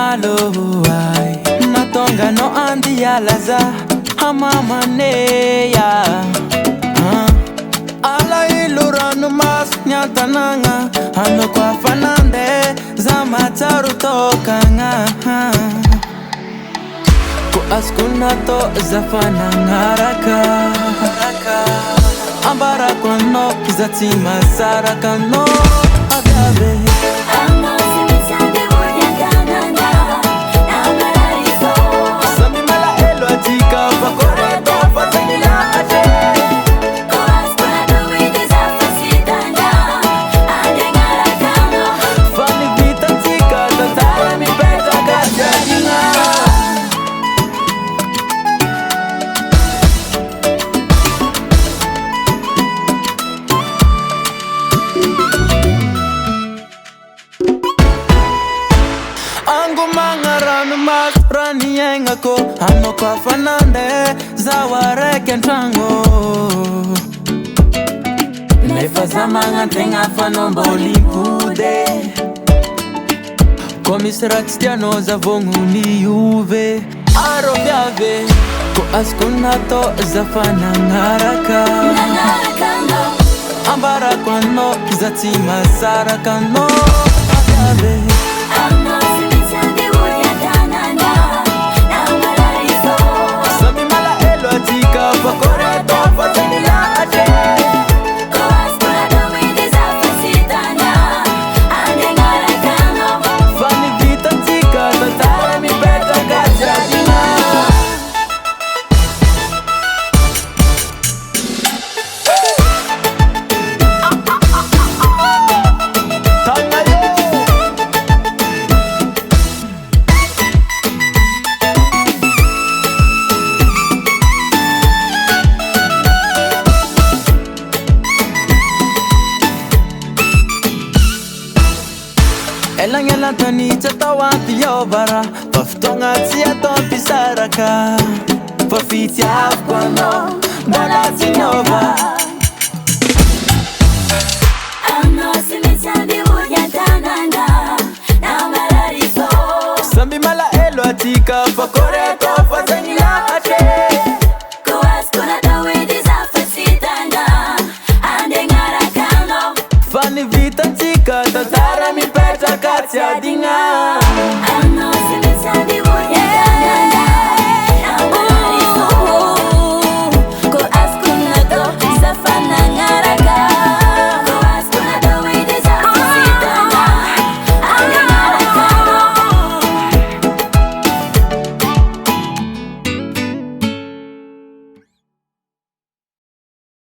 malo ai matonga no andi alaza hamama neya ala iluranu mas nyatananga ano kwa fanande za mataru tokanga ku askuna to zafana ngaraka ambara kono zatima saraka no agabe mas rani engako ano kwa fanande zaware kentrango nefaza manga tenga fanombo limpude komisarat stiano zavongu ni yuve arobyave ko askunato zafana ngaraka ambara kwano zatima saraka no agabe Elangela tani tatawanti yobara paftonga tia tompi saraka pafiti afkono banati nova Ano simitandi uya tananga na malariso sambi mala elo atika pakore